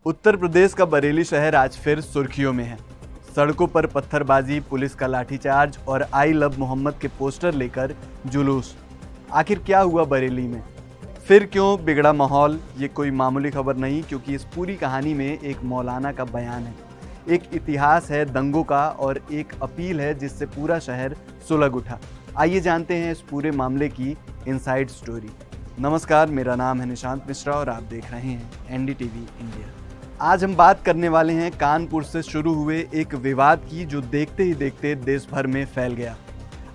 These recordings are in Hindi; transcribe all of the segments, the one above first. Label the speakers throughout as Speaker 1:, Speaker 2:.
Speaker 1: उत्तर प्रदेश का बरेली शहर आज फिर सुर्खियों में है। सड़कों पर पत्थरबाजी, पुलिस का लाठीचार्ज और आई लव मोहम्मद के पोस्टर लेकर जुलूस। आखिर क्या हुआ बरेली में? फिर क्यों बिगड़ा माहौल? ये कोई मामूली खबर नहीं, क्योंकि इस पूरी कहानी में एक मौलाना का बयान है, एक इतिहास है दंगों का और एक अपील है जिससे पूरा शहर सुलग उठा। आइए जानते हैं इस पूरे मामले की इनसाइड स्टोरी। नमस्कार, मेरा नाम है निशांत मिश्रा और आप देख रहे हैं एनडीटीवी इंडिया। आज हम बात करने वाले हैं कानपुर से शुरू हुए एक विवाद की, जो देखते ही देखते देश भर में फैल गया।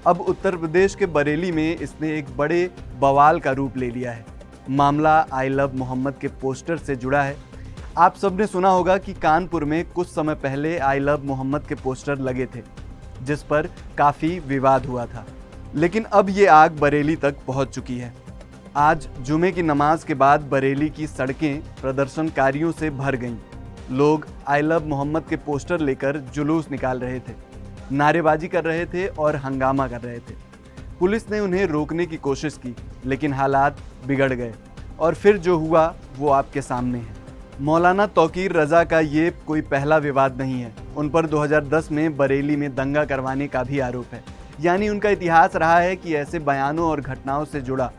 Speaker 1: अब उत्तर प्रदेश के बरेली में इसने एक बड़े बवाल का रूप ले लिया है। मामला आई लव मोहम्मद के पोस्टर से जुड़ा है। आप सबने सुना होगा कि कानपुर में कुछ समय पहले आई लव मोहम्मद के पोस्टर लगे थे, जिस पर काफ़ी विवाद हुआ था। लेकिन अब ये आग बरेली तक पहुंच चुकी है। आज जुमे की नमाज के बाद बरेली की सड़कें प्रदर्शनकारियों से भर गईं। लोग आई लव मोहम्मद के पोस्टर लेकर जुलूस निकाल रहे थे, नारेबाजी कर रहे थे और हंगामा कर रहे थे। पुलिस ने उन्हें रोकने की कोशिश की, लेकिन हालात बिगड़ गए और फिर जो हुआ वो आपके सामने है। मौलाना तौकीर रज़ा का ये कोई पहला विवाद नहीं है। उन पर 2010 में बरेली में दंगा करवाने का भी आरोप है। यानी उनका इतिहास रहा है कि ऐसे बयानों और घटनाओं से जुड़ा,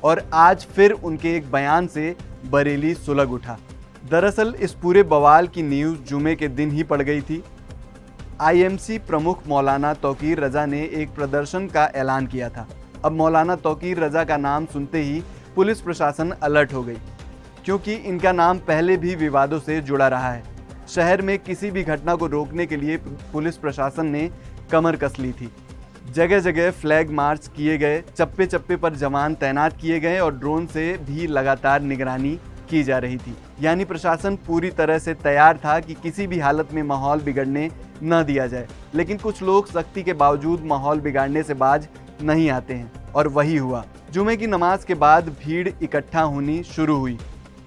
Speaker 1: और आज फिर उनके एक बयान से बरेली सुलग उठा। दरअसल इस पूरे बवाल की नींव जुमे के दिन ही पड़ गई थी। आईएमसी प्रमुख मौलाना तौकीर रज़ा ने एक प्रदर्शन का ऐलान किया था। अब मौलाना तौकीर रज़ा का नाम सुनते ही पुलिस प्रशासन अलर्ट हो गई, क्योंकि इनका नाम पहले भी विवादों से जुड़ा रहा है। शहर में किसी भी घटना को रोकने के लिए पुलिस प्रशासन ने कमर कस ली थी। जगह जगह फ्लैग मार्च किए गए, चप्पे चप्पे पर जवान तैनात किए गए और ड्रोन से भी लगातार निगरानी की जा रही थी। यानी प्रशासन पूरी तरह से तैयार था कि किसी भी हालत में माहौल बिगड़ने न दिया जाए। लेकिन कुछ लोग सख्ती के बावजूद माहौल बिगाड़ने से बाज नहीं आते हैं, और वही हुआ। जुमे की नमाज के बाद भीड़ इकट्ठा होनी शुरू हुई।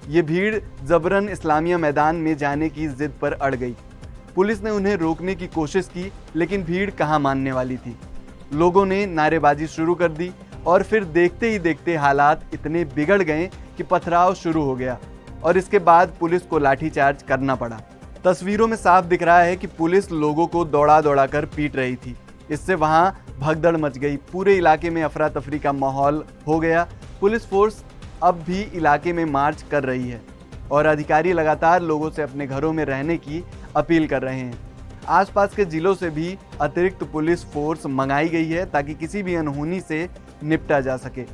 Speaker 1: ये भीड़ जबरन इस्लामिया मैदान में जाने की जिद पर अड़ गई। पुलिस ने उन्हें रोकने की कोशिश की, लेकिन भीड़ कहाँ मानने वाली थी। लोगों ने नारेबाजी शुरू कर दी और फिर देखते ही देखते हालात इतने बिगड़ गए कि पथराव शुरू हो गया और इसके बाद पुलिस को लाठीचार्ज करना पड़ा। तस्वीरों में साफ दिख रहा है कि पुलिस लोगों को दौड़ा दौड़ा कर पीट रही थी। इससे वहां भगदड़ मच गई। पूरे इलाके में अफरा तफरी का माहौल हो गया। पुलिस फोर्स अब भी इलाके में मार्च कर रही है और अधिकारी लगातार लोगों से अपने घरों में रहने की अपील कर रहे हैं। आसपास के जिलों से भी अतिरिक्त पुलिस फोर्स मंगाई गई है, ताकि किसी भी अनहोनी से निपटा जा सके।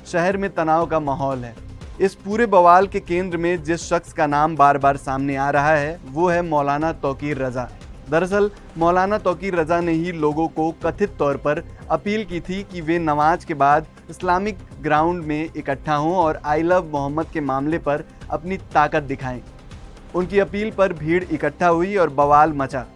Speaker 1: शहर में तनाव का माहौल है। इस पूरे बवाल के केंद्र में जिस शख्स का नाम बार बार सामने आ रहा है, वो है मौलाना तौकीर रज़ा। दरअसल मौलाना तौकीर रज़ा ने ही लोगों को कथित तौर पर अपील की थी कि वे नमाज के बाद इस्लामिक ग्राउंड में इकट्ठा हों और आई लव मोहम्मद के मामले पर अपनी ताकत दिखाएं। उनकी अपील पर भीड़ इकट्ठा हुई और बवाल मचा।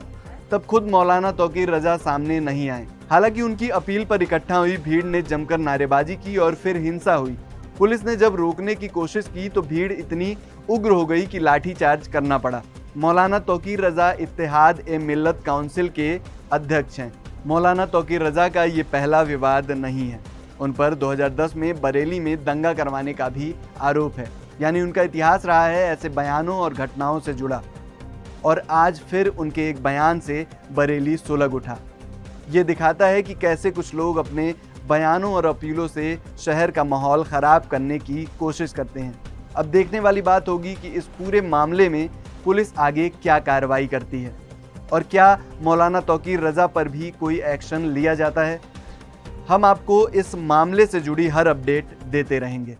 Speaker 1: तब खुद मौलाना तौकीर रज़ा सामने नहीं आए। हालांकि उनकी अपील पर इकट्ठा हुई भीड़ ने जमकर नारेबाजी की और फिर हिंसा हुई। पुलिस ने जब रोकने की कोशिश की तो भीड़ इतनी उग्र हो गई कि लाठीचार्ज करना पड़ा। मौलाना तौकीर रज़ा इत्तेहाद ए मिल्लत काउंसिल के अध्यक्ष हैं। मौलाना तौकीर रज़ा का ये पहला विवाद नहीं है। उन पर 2010 में बरेली में दंगा करवाने का भी आरोप है। यानी उनका इतिहास रहा है ऐसे बयानों और घटनाओं से जुड़ा, और आज फिर उनके एक बयान से बरेली सुलग उठा। ये दिखाता है कि कैसे कुछ लोग अपने बयानों और अपीलों से शहर का माहौल ख़राब करने की कोशिश करते हैं। अब देखने वाली बात होगी कि इस पूरे मामले में पुलिस आगे क्या कार्रवाई करती है और क्या मौलाना तौकीर रज़ा पर भी कोई एक्शन लिया जाता है। हम आपको इस मामले से जुड़ी हर अपडेट देते रहेंगे।